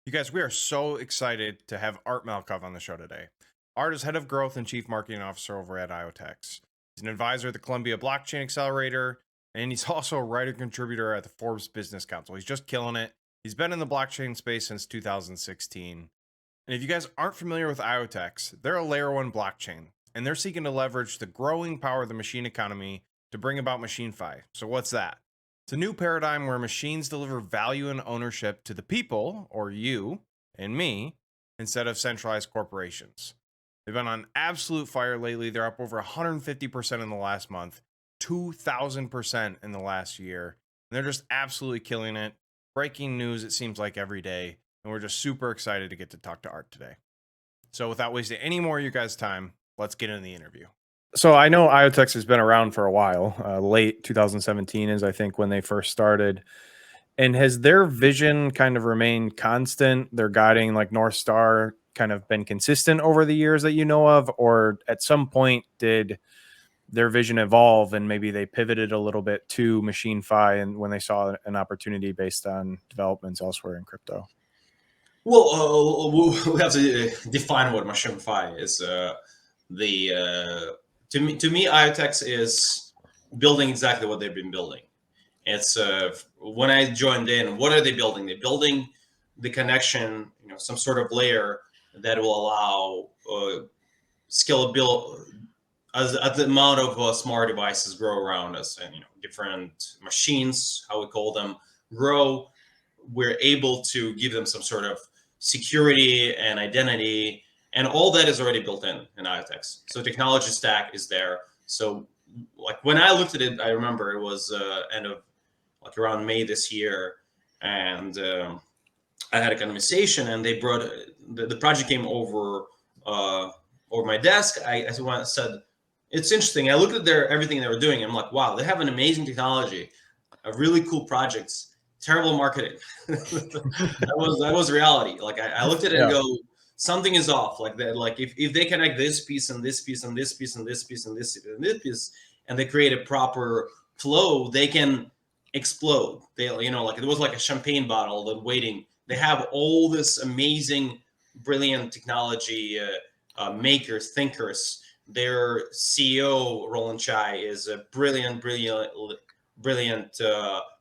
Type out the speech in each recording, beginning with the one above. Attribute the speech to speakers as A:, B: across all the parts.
A: You guys, we are so excited to have Art Malkov on the show today. Art is head of growth and chief marketing officer over at IoTeX. He's an advisor at the Columbia Blockchain Accelerator, and he's also a writer contributor at the Forbes Business Council. He's just killing it. He's been in the blockchain space since 2016. And if you guys aren't familiar with IoTeX, they're a layer one blockchain, and they're seeking to leverage the growing power of the machine economy to bring about MachineFi. So what's that? It's a new paradigm where machines deliver value and ownership to the people, or you and me, instead of centralized corporations. They've been on absolute fire lately. They're up over 150% in the last month, 2,000% in the last year. And they're just absolutely killing it. Breaking news, it seems like every day. And we're just super excited to get to talk to Art today. So without wasting any more of you guys' time, let's get into the interview. So I know IoTeX has been around for a while. Late 2017 is, I think, when they first started. And has their vision kind of remained constant? Their guiding, like North Star, kind of been consistent over the years that you know of? Or at some point, did their vision evolve and maybe they pivoted a little bit to MachineFi and when they saw an opportunity based on developments elsewhere in crypto?
B: Well, we have to define what MachineFi is. To me, IoTeX is building exactly what they've been building. It's when I joined in, what are they building? They're building the connection, some sort of layer that will allow scalability as the amount of smart devices grow around us, and different machines, how we call them, grow. We're able to give them some sort of security and identity, and all that is already built in IoTeX. So technology stack is there. So like when I looked at it, I remember it was end of like around May this year, and I had a conversation, and they brought the project came over my desk. I said, it's interesting. I looked at everything they were doing. I'm like, wow, they have an amazing technology, a really cool projects, terrible marketing. that was reality. Like I looked at it and go, something is off. Like that, like if they connect this piece and this piece and this piece and this piece and this and this piece, and they create a proper flow, they can explode. They, like it was like a champagne bottle that waiting. They have all this amazing, brilliant technology makers, thinkers. Their CEO, Roland Chai, is a brilliant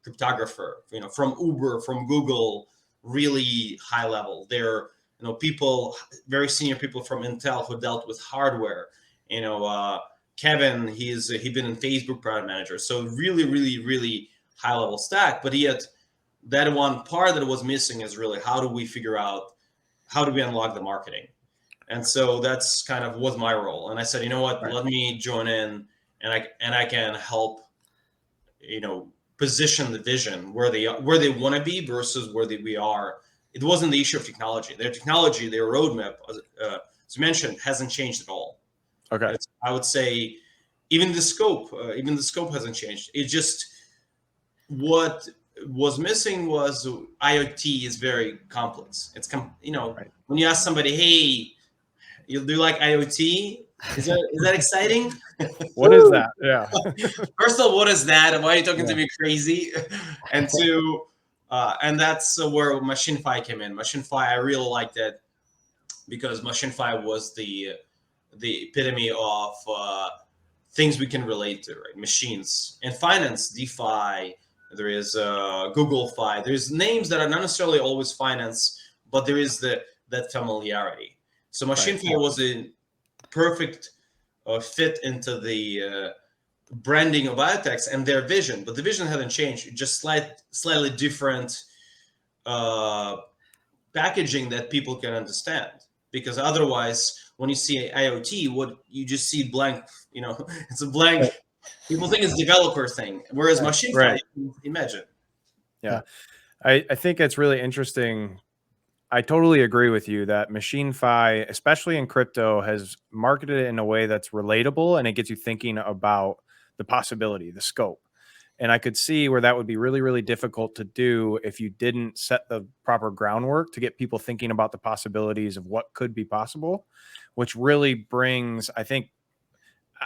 B: cryptographer, from Uber, from Google, really high level. They're, people, very senior people from Intel who dealt with hardware. Kevin, he's been in Facebook product manager. So really high level stack. But yet that one part that was missing is really, how do we figure out, how do we unlock the marketing? And so that's kind of was my role. And I said, you know what, let me join in, and I can help, position the vision where they want to be versus where we are. It wasn't the issue of technology. Their technology, their roadmap, as mentioned, hasn't changed at all.
A: Okay.
B: I would say even the scope hasn't changed. It just, what was missing was IoT is very complex. It's when you ask somebody, hey, you do like IoT? Is that exciting?
A: What is that? Yeah.
B: First of all, what is that? And why are you talking to me crazy? And two, and that's where MachineFi came in. MachineFi, I really liked it because MachineFi was the epitome of things we can relate to, right? Machines and finance, DeFi. There is Google Fi. There's names that are not necessarily always finance, but there is that familiarity. So MachineFi was a perfect fit into the branding of IoTeX and their vision, but the vision hadn't changed. Just slightly different packaging that people can understand. Because otherwise, when you see IoT, what you just see blank. It's a blank. People think it's a developer thing, whereas MachineFi, imagine.
A: Yeah, I think it's really interesting. I totally agree with you that MachineFi, especially in crypto, has marketed it in a way that's relatable and it gets you thinking about the possibility, the scope. And I could see where that would be really, really difficult to do if you didn't set the proper groundwork to get people thinking about the possibilities of what could be possible, which really brings, I think,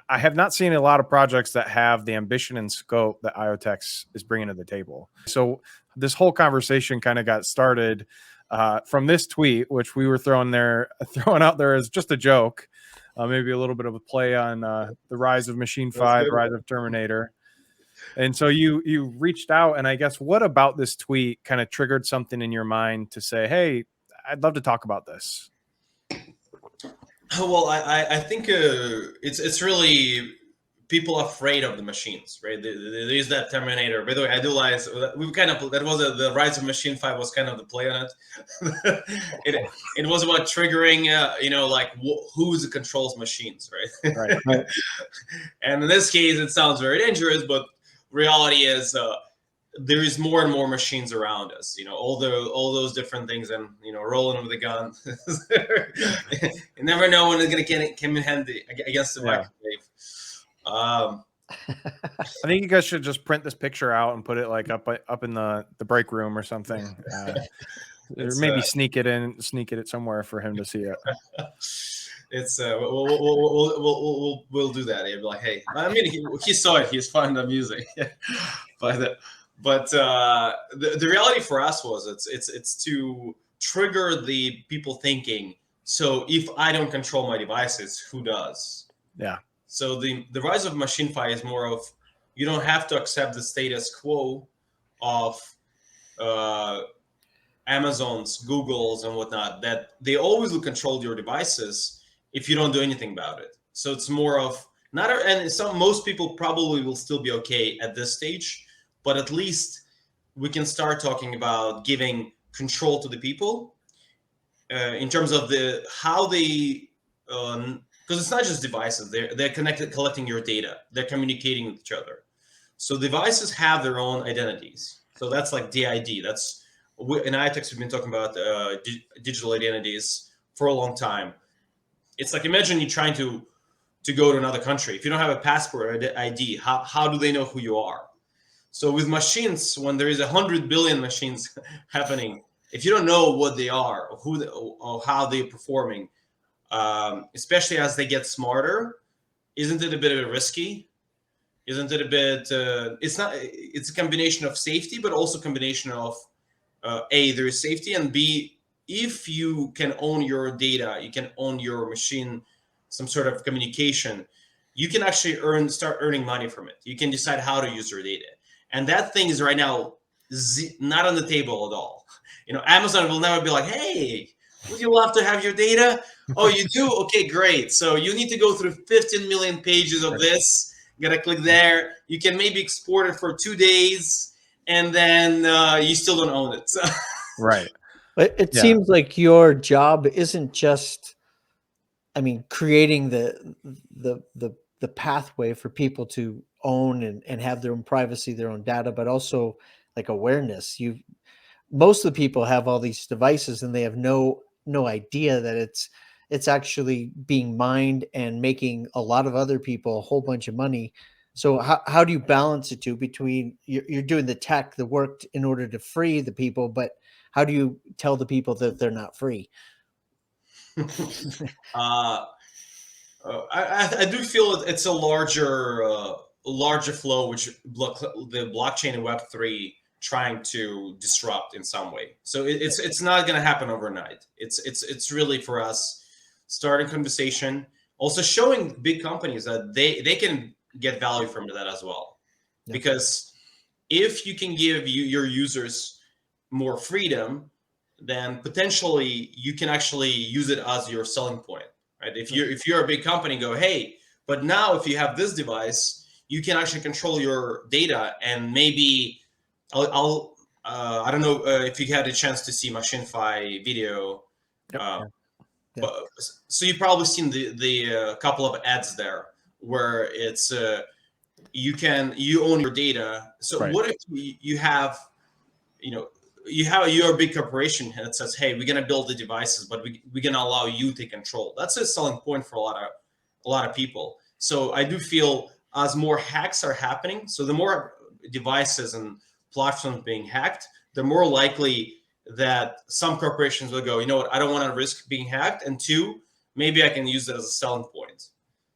A: I have not seen a lot of projects that have the ambition and scope that IoTeX is bringing to the table. So this whole conversation kind of got started from this tweet, which we were throwing out there as just a joke, maybe a little bit of a play on the rise of MachineFi, the rise of Terminator. And so you reached out, and I guess what about this tweet kind of triggered something in your mind to say, hey, I'd love to talk about this?
B: Well, I think it's really people afraid of the machines, right? There is that Terminator. By the way, I do realize we kind of that was the Rise of MachineFi was kind of the play on it. it was about triggering, like who controls machines, right?
A: Right.
B: And in this case, it sounds very dangerous, but reality is there is more and more machines around us. All those different things, and rolling with a gun. You never know when it's gonna come in handy against the microwave.
A: I think you guys should just print this picture out and put it like up in the break room or something. Or maybe sneak it somewhere for him to see it.
B: It's we'll do that. He'll be like, hey, I mean, he saw it. He's fond of music, but the reality for us was it's to trigger the people thinking. So if I don't control my devices, who does?
A: Yeah.
B: So the rise of MachineFi is more of you don't have to accept the status quo of Amazon's, Google's, and whatnot, that they always will control your devices if you don't do anything about it. So it's more of most people probably will still be okay at this stage, but at least we can start talking about giving control to the people in terms of how they. Because it's not just devices; they're connected, collecting your data. They're communicating with each other. So devices have their own identities. So that's like DID. That's in IoTeX we've been talking about digital identities for a long time. It's like imagine you're trying to go to another country. If you don't have a passport or ID, how do they know who you are? So with machines, when there is 100 billion machines happening, if you don't know what they are or how they're performing. Especially as they get smarter, isn't it a bit risky? Isn't it a bit? It's a combination of safety, but also a combination of A, there is safety, and B, if you can own your data, you can own your machine, some sort of communication, you can actually start earning money from it. You can decide how to use your data, and that thing is right now not on the table at all. Amazon will never be like, hey, would you love to have your data? Oh, you do? Okay, great. So you need to go through 15 million pages of this. You gotta click there. You can maybe export it for 2 days, and then you still don't own it. So.
A: Right.
C: It seems like your job isn't just, creating the pathway for people to own and have their own privacy, their own data, but also like awareness. Most of the people have all these devices and they have no idea that it's actually being mined and making a lot of other people a whole bunch of money. So how do you balance the two between you're doing the tech, the work in order to free the people, but how do you tell the people that they're not free?
B: I do feel it's a larger flow, which the blockchain and Web3 trying to disrupt in some way. So it's not going to happen overnight. It's really for us starting conversation, also showing big companies that they can get value from that as well. Yeah. Because if you can give your users more freedom, then potentially you can actually use it as your selling point, right? If you're a big company, go, hey, but now if you have this device, you can actually control your data, and maybe I don't know if you had a chance to see MachineFi video. But, so you've probably seen the couple of ads there where it's you own your data. So what if you have you're a big corporation that says, hey, we're gonna build the devices, but we're gonna allow you to control. That's a selling point for a lot of people. So I do feel as more hacks are happening, so the more devices and platforms being hacked, the more likely that some corporations will go, you know what, I don't want to risk being hacked, and two, maybe I can use it as a selling point.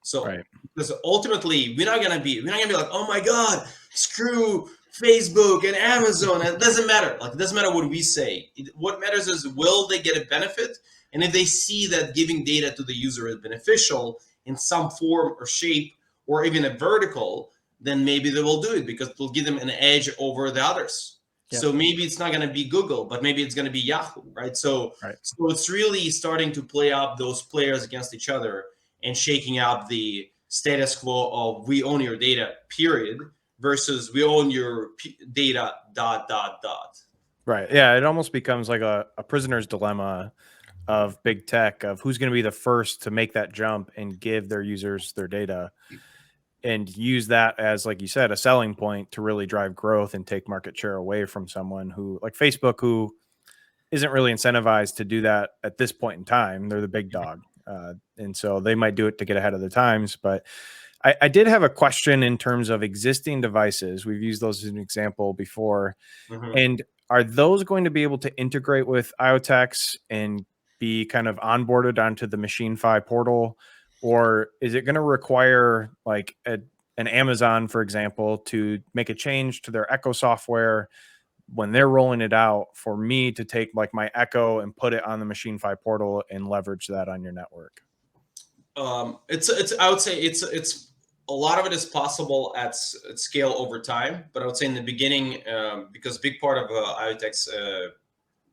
B: So because ultimately we're not gonna be like, oh my god, screw Facebook and Amazon, and it doesn't matter. Like, it doesn't matter what we say. What matters is, will they get a benefit? And if they see that giving data to the user is beneficial in some form or shape, or even a vertical, then maybe they will do it because it will give them an edge over the others.
C: Yep.
B: So maybe it's not going to be Google, but maybe it's going to be Yahoo, right? So it's really starting to play up those players against each other and shaking out the status quo of we own your data, period, versus we own your data, ...
A: Right. Yeah. It almost becomes like a prisoner's dilemma of big tech, of who's going to be the first to make that jump and give their users their data and use that as, like you said, a selling point to really drive growth and take market share away from someone who, like Facebook, who isn't really incentivized to do that at this point in time. They're the big dog. And so they might do it to get ahead of the times. But I did have a question in terms of existing devices. We've used those as an example before. And are those going to be able to integrate with IoTeX and be kind of onboarded onto the MachineFi portal? Or is it going to require like an Amazon, for example, to make a change to their Echo software when they're rolling it out for me to take like my Echo and put it on the MachineFi portal and leverage that on your network?
B: It's I would say it's a lot of it is possible at scale over time, but I would say in the beginning, because a big part of IoTeX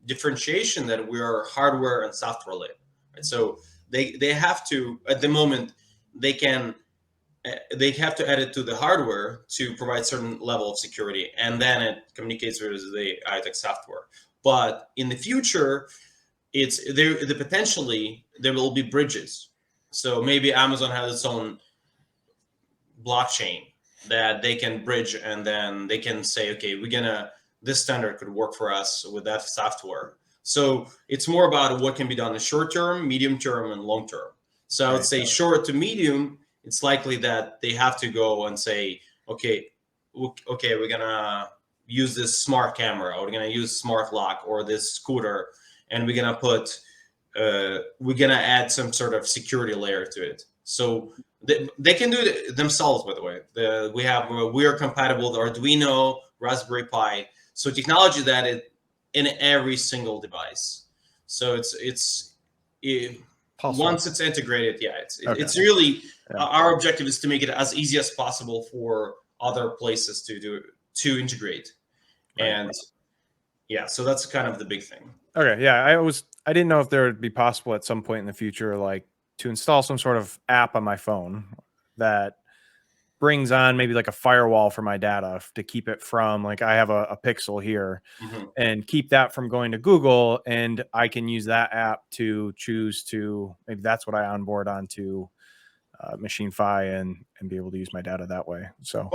B: differentiation that we are hardware and software led, right? So they have to, at the moment, they have to add it to the hardware to provide certain level of security, and then it communicates with the IoTeX software. But in the future, potentially there will be bridges. So maybe Amazon has its own blockchain that they can bridge, and then they can say, okay, this standard could work for us with that software. So it's more about what can be done in the short term, medium term, and long term. So I would say short to medium, it's likely that they have to go and say, okay, we're gonna use this smart camera, or we're gonna use smart lock, or this scooter, and we're gonna add some sort of security layer to it. So they can do it themselves, by the way. We are compatible with Arduino, Raspberry Pi, so technology that is in every single device. So once it's integrated, it's really our objective is to make it as easy as possible for other places to integrate, and so that's kind of the big thing.
A: Okay, yeah, I didn't know if there would be possible at some point in the future, like to install some sort of app on my phone that brings on maybe like a firewall for my data to keep it from, like, I have a Pixel here and keep that from going to Google, and I can use that app to choose to, maybe that's what I onboard onto MachineFi and be able to use my data that way. So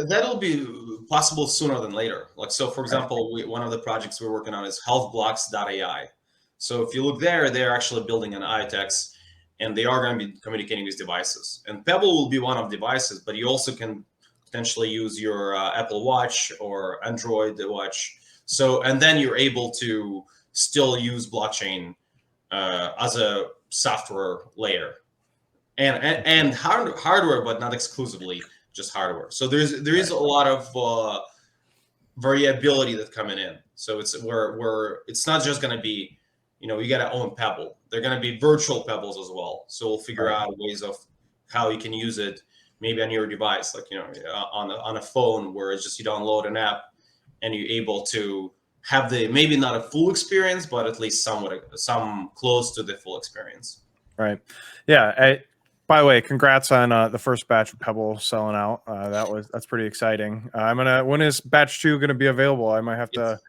B: that'll be possible sooner than later. Like, so for example, one of the projects we're working on is healthblocks.ai. So if you look there, they're actually building an IoTeX, and they are going to be communicating with devices. And Pebble will be one of devices, but you also can potentially use your Apple Watch or Android Watch. So, and then you're able to still use blockchain as a software layer, and hardware, but not exclusively just hardware. So there is a lot of variability that's coming in. So it's not just going to be, you got to own Pebble. They're going to be virtual Pebbles as well. So we'll figure out ways of how you can use it, maybe on your device, like, on a phone, where it's just you download an app and you're able to have maybe not a full experience, but at least some close to the full experience.
A: Right. Yeah. By the way, congrats on the first batch of Pebble selling out. That's pretty exciting. When is batch 2 going to be available? I might have to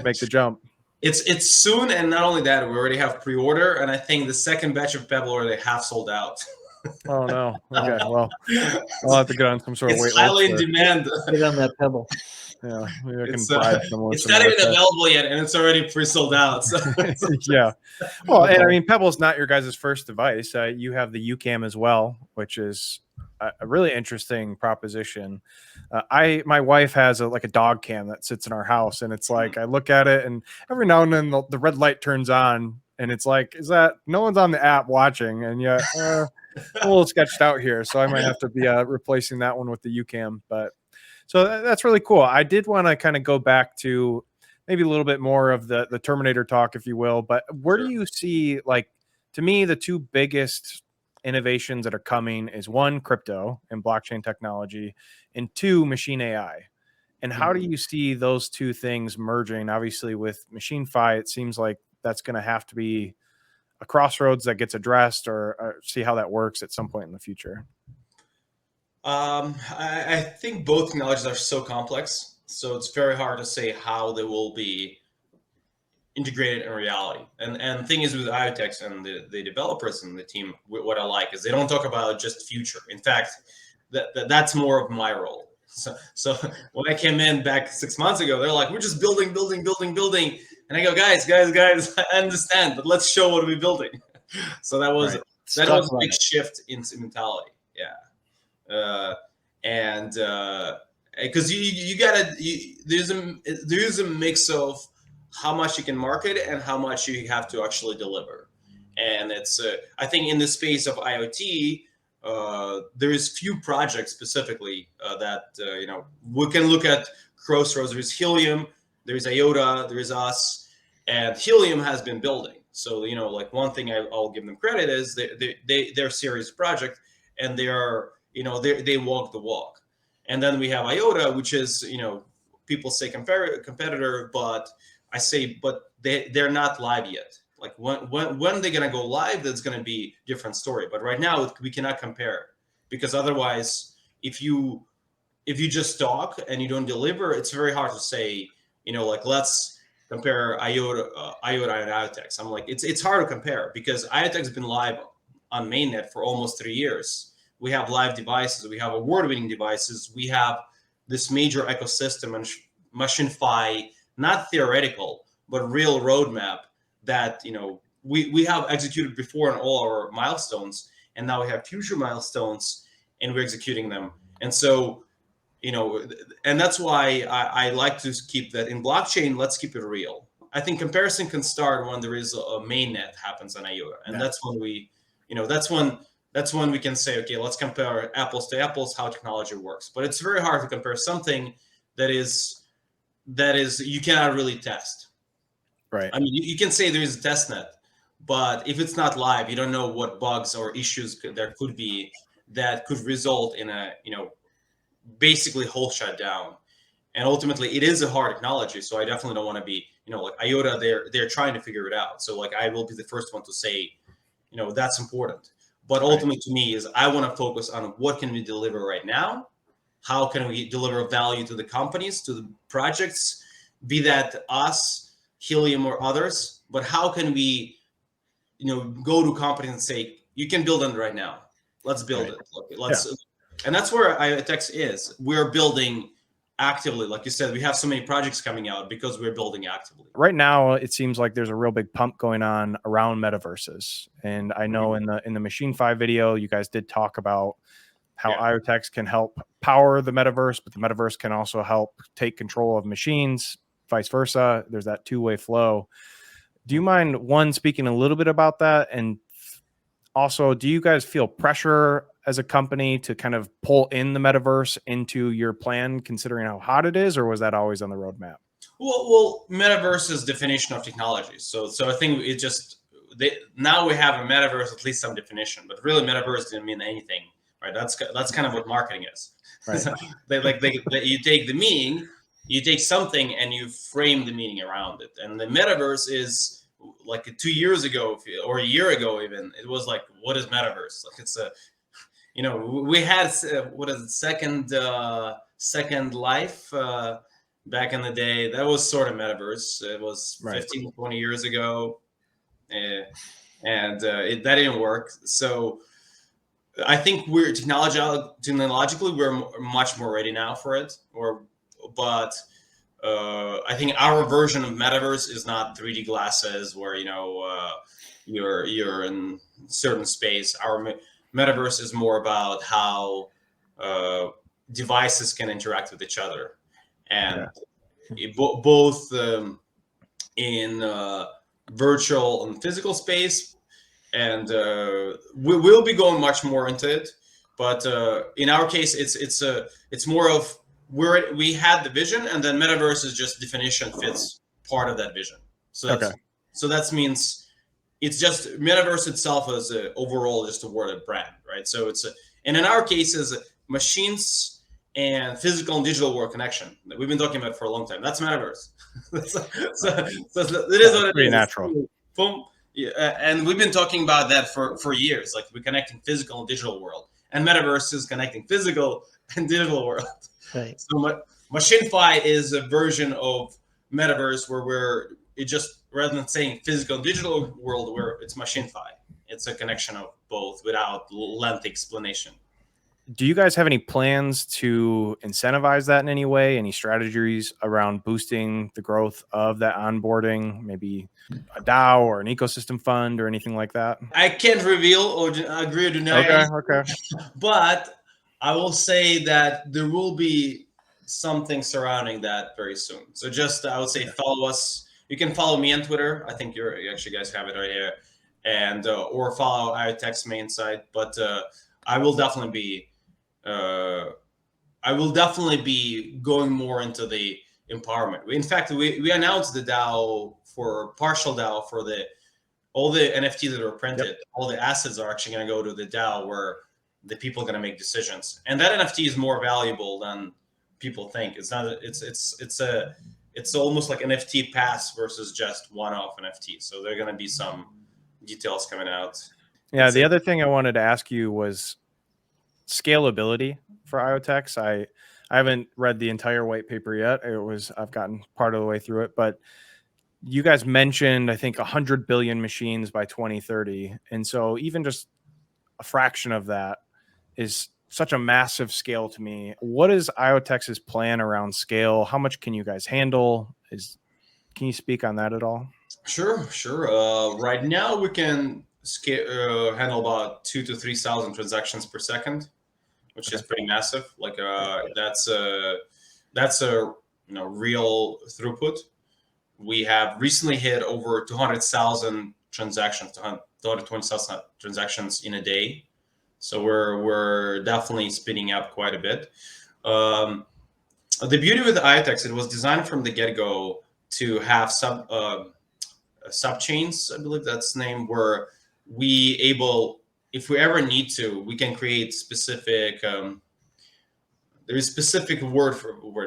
A: make the jump.
B: It's soon, and not only that, we already have pre-order, and I think the second batch of Pebble already half sold out.
A: Oh no! Okay, well, I'll have to get on some sort of wait list.
B: It's highly in demand.
C: Get on that Pebble.
A: Yeah, maybe I can bribe someone.
B: It's not even available yet, and it's already pre-sold out. So.
A: Yeah. Well, and I mean, Pebble's not your guys' first device. You have the Ucam as well, which is a really interesting proposition. My wife has a dog cam that sits in our house, and it's like I look at it, and every now and then the red light turns on, and it's like, is that no one's on the app watching? And yet, a little sketched out here, so I might have to be replacing that one with the Ucam. But So that's really cool. I did want to kind of go back to maybe a little bit more of the Terminator talk, if you will. But where do
B: Sure.
A: you see, like, to me, the two biggest innovations that are coming is one, crypto and blockchain technology, and two, machine AI. And how do
B: Mhm.
A: you see those two things merging? Obviously, with MachineFi, it seems like that's going to have to be a crossroads that gets addressed, or see how that works at some point in the future.
B: I think both technologies are so complex, so it's very hard to say how they will be integrated in reality. And the thing is with IoTeX and the developers and the team, what I like is they don't talk about just future. In fact, that's more of my role. So when I came in back 6 months ago, they're like, we're just building, building, building, building. And I go, guys, I understand, but let's show what we're building. So that was
A: Right.
C: Let's
B: that
C: talk
B: was a
C: about
B: big
C: it.
B: shift in mentality. Yeah. And because you gotta there's a mix of how much you can market and how much you have to actually deliver. And it's I think in the space of IoT, there is few projects specifically that we can look at crossroads. There's Helium, there's Iota, there's us, and Helium has been building. So like one thing I'll give them credit is they're a serious project, and they are they walk the walk. And then we have Iota, which is people say competitor, but I say but they're not live yet. Like when they're gonna go live, that's gonna be different story. But right now we cannot compare, because otherwise, if you just talk and you don't deliver, it's very hard to say like let's compare Iota and IoTeX. I'm like it's hard to compare because IoTeX has been live on mainnet for almost 3 years. We have live devices, we have award-winning devices, we have this major ecosystem and MachineFi, not theoretical but real roadmap that we have executed before on all our milestones, and now we have future milestones and we're executing them. And so and that's why I like to keep that in blockchain. Let's keep it real. I think comparison can start when there is a mainnet happens on Iota, and
A: Yeah.
B: that's when that's when we can say, okay, let's compare apples to apples how technology works. But it's very hard to compare something that is you cannot really test.
A: Right.
B: I mean, you can say there is a test net, but if it's not live, you don't know what bugs or issues there could be that could result in a basically whole shutdown. And ultimately it is a hard technology, so I definitely don't want to be like Iota, they're trying to figure it out. So like I will be the first one to say that's important. But
A: Right.
B: ultimately to me is I want to focus on what can we deliver right now, how can we deliver value to the companies, to the projects, be that us, Helium, or others, but how can we go to companies and say you can build it right now, let's build
A: Right.
B: it.
A: Yeah.
B: And that's where IoTeX is. We're building actively. Like you said, we have so many projects coming out because we're building actively.
A: Right now, it seems like there's a real big pump going on around metaverses. And I know in the MachineFi video, you guys did talk about how
B: Yeah.
A: IoTeX can help power the metaverse, but the metaverse can also help take control of machines, vice versa. There's that two-way flow. Do you mind, one, speaking a little bit about that? And also, do you guys feel pressure as a company to kind of pull in the metaverse into your plan, considering how hot it is, or was that always on the roadmap?
B: Well, metaverse is definition of technology. So I think it just now we have a metaverse, at least some definition, but really metaverse didn't mean anything, right? That's kind of what marketing is.
A: Right.
B: So you take the meaning, you take something and you frame the meaning around it. And the metaverse is like 2 years ago or a year ago, even it was like, what is metaverse? Like it's a we had what is it, second life back in the day. That was sort of metaverse. It was
A: Right.
B: 15, 20 years ago, and that didn't work. So I think we're technologically we're much more ready now for it. But I think our version of metaverse is not 3D glasses where you're in certain space. Our metaverse is more about how devices can interact with each other, and both in virtual and physical space. And we'll be going much more into it. But in our case, it's more of we had the vision, and then Metaverse is just definition fits part of that vision. So that means it's just Metaverse itself as overall just a word of brand, right? So and in our case is machines and physical and digital world connection that we've been talking about for a long time. That's Metaverse. so it is what it
A: pretty
B: is.
A: natural.
B: Boom. Yeah, and we've been talking about that for years. Like we're connecting physical and digital world, and Metaverse is connecting physical and digital world.
C: Right.
B: So MachineFi is a version of Metaverse where it just, rather than saying physical and digital world, where it's MachineFi. It's a connection of both without lengthy explanation.
A: Do you guys have any plans to incentivize that in any way? Any strategies around boosting the growth of that onboarding? Maybe a DAO or an ecosystem fund or anything like that?
B: I can't reveal or agree or deny.
A: Okay.
B: But I will say that there will be something surrounding that very soon. So just, I would say, follow us. You can follow me on Twitter. I think you actually guys have it right here, and or follow IoTeX main site. But I will definitely be going more into the empowerment. In fact, we announced the DAO for partial DAO for all the NFT that are printed. Yep. All the assets are actually going to go to the DAO where the people are going to make decisions, and that NFT is more valuable than people think. It's not. It's almost like NFT pass versus just one-off NFT. So there are going to be some details coming out.
A: Yeah. The other thing I wanted to ask you was scalability for IoTeX. I haven't read the entire white paper yet. I've gotten part of the way through it, but you guys mentioned, I think, 100 billion machines by 2030. And so even just a fraction of that is such a massive scale to me. What is IoTex's plan around scale? How much can you guys handle? Can you speak on that at all?
B: Sure. Right now we can handle about 2,000 to 3,000 transactions per second, which is pretty massive. Like that's a real throughput. We have recently hit over 200,000 transactions, 220,000 transactions in a day. So we're definitely speeding up quite a bit. The beauty with IoTeX, it was designed from the get-go to have sub chains, I believe that's the name, where if we ever need to, we can create specific. There is specific word,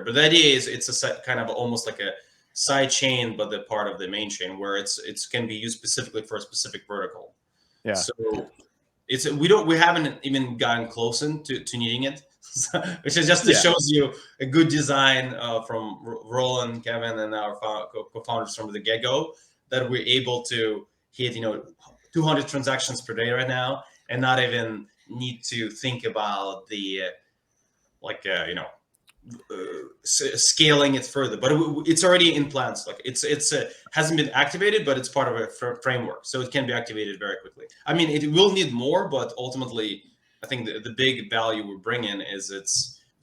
B: but the idea is it's a kind of almost like a side chain, but the part of the main chain where it's can be used specifically for a specific vertical.
A: Yeah.
B: So we haven't even gotten close to needing it, which is just shows you a good design from Roland, Kevin, and our co-founders from the get-go, that we're able to hit 200 transactions per day right now, and not even need to think about the scaling it further. But it's already in plans. Like it's hasn't been activated, but it's part of a framework, so it can be activated very quickly. I mean, it will need more, but ultimately, I think the big value we're bringing is the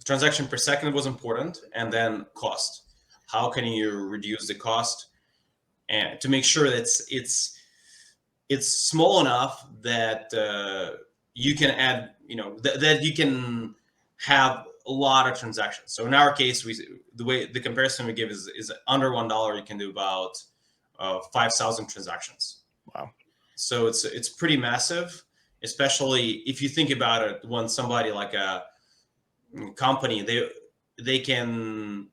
B: transaction per second was important, and then cost. How can you reduce the cost, and to make sure that it's small enough that you can add, that you can have a lot of transactions. So in our case, the comparison we give is under $1, you can do about 5,000 transactions.
A: Wow!
B: So it's pretty massive, especially if you think about it. When somebody like a company, they can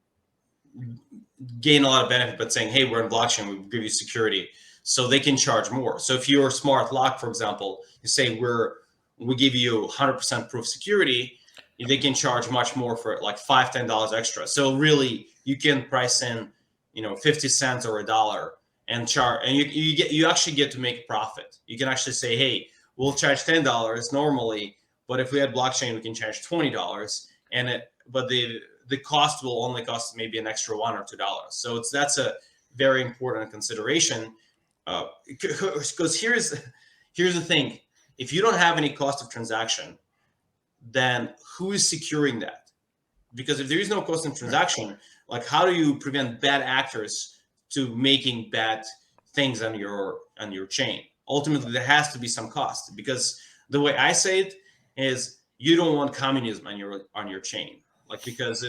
B: gain a lot of benefit, but saying, "Hey, we're in blockchain, we give you security," so they can charge more. So if you're a smart lock, for example, you say we give you 100% proof security, they can charge much more for it, like $5-10 extra. So really, you can price in, 50 cents or $1 and charge, and you actually get to make profit. You can actually say, hey, we'll charge $10 normally, but if we had blockchain, we can charge $20, but the cost will only cost maybe an extra $1 or $2. So that's a very important consideration, because here's the thing: if you don't have any cost of transaction, then who is securing that? Because if there is no cost in transaction, like how do you prevent bad actors to making bad things on your chain? Ultimately, there has to be some cost, because the way I say it is, you don't want communism on your chain, like, because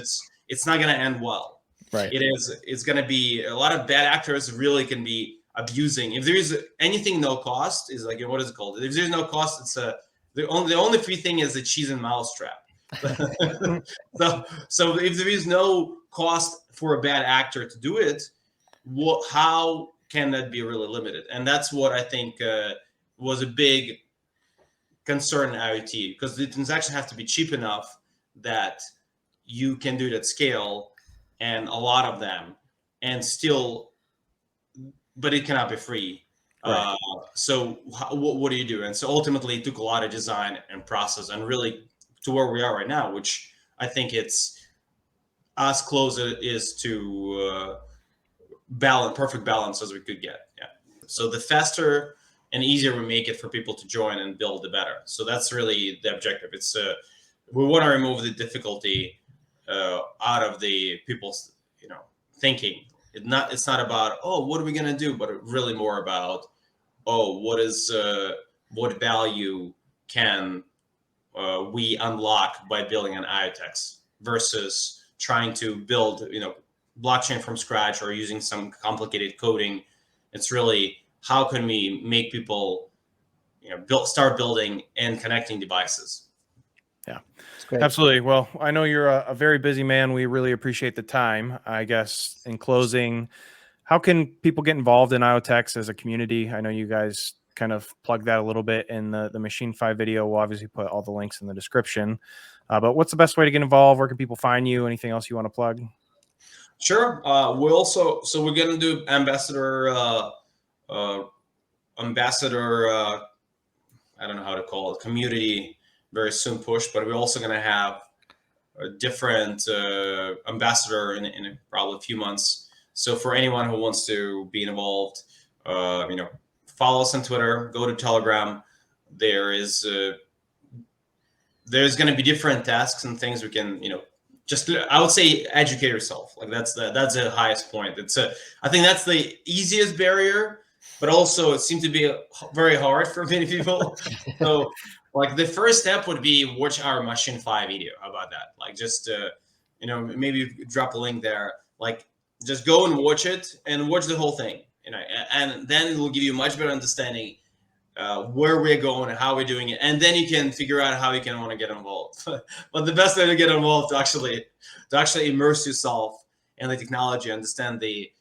B: it's not going to end well.
A: Right.
B: It's going to be a lot of bad actors really can be abusing. If there is anything no cost, is like, what is it called? If there's no cost, it's the only free thing is the cheese and mouse trap. So if there is no cost for a bad actor to do it, how can that be really limited? And that's what I think was a big concern in IoT, because the transactions have to be cheap enough that you can do it at scale, and a lot of them, and still, but it cannot be free.
A: Right.
B: So what do you do? And so ultimately it took a lot of design and process, and really to where we are right now, which I think it's as close as it is to perfect balance as we could get. Yeah. So the faster and easier we make it for people to join and build, the better. So that's really the objective. It's we want to remove the difficulty out of the people's thinking. It's not about, oh, what are we gonna do, but really more about, oh, what value can we unlock by building an IoTeX versus trying to build blockchain from scratch or using some complicated coding. It's really, how can we make people start building and connecting devices.
A: Yeah, absolutely. Well, I know you're a very busy man. We really appreciate the time. I guess in closing, how can people get involved in IoTeX as a community? I know you guys kind of plug that a little bit in the MachineFi video. We'll obviously put all the links in the description. But what's the best way to get involved? Where can people find you? Anything else you want to plug?
B: Sure. We're going to do ambassador. I don't know how to call it, community very soon push, but we're also going to have a different ambassador in probably a few months. So for anyone who wants to be involved, follow us on Twitter, go to Telegram. There's going to be different tasks and things we can, just, I would say, educate yourself. Like that's the highest point. I think that's the easiest barrier, but also it seems to be very hard for many people. So like the first step would be watch our MachineFi video. How about that? Like just, maybe drop a link there. Like just go and watch it and watch the whole thing, and then it will give you a much better understanding where we're going and how we're doing it. And then you can figure out how you can want to get involved. But the best way to get involved to actually immerse yourself in the technology, understand the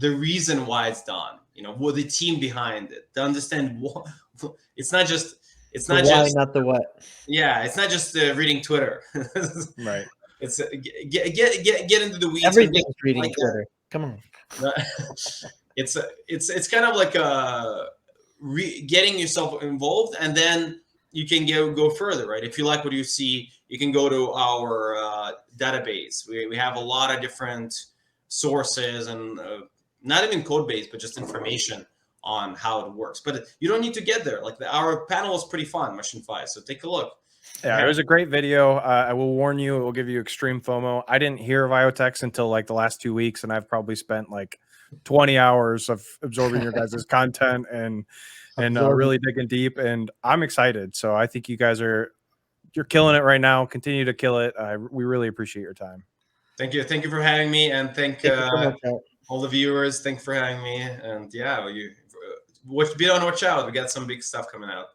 B: reason why it's done, what the team behind it, to understand what it's not just
C: not the what.
B: Yeah, it's not just reading Twitter.
A: Right.
B: It's get into the weeds.
C: Everything's reading like Twitter. Come on.
B: It's kind of like getting yourself involved, and then you can go further, right? If you like what you see, you can go to our database. We have a lot of different sources, and not even code base, but just information on how it works. But you don't need to get there. Like our panel is pretty fun, MachineFi. So take a look.
A: Yeah, it was a great video. I will warn you, it will give you extreme FOMO. I didn't hear of IoTeX until like the last 2 weeks, and I've probably spent like 20 hours of absorbing your guys' content and really digging deep. And I'm excited. So I think you guys you're killing it right now. Continue to kill it. We really appreciate your time.
B: Thank you. Thank you for having me, and thank all the viewers. Thanks for having me. And yeah, be on watch out. We got some big stuff coming out.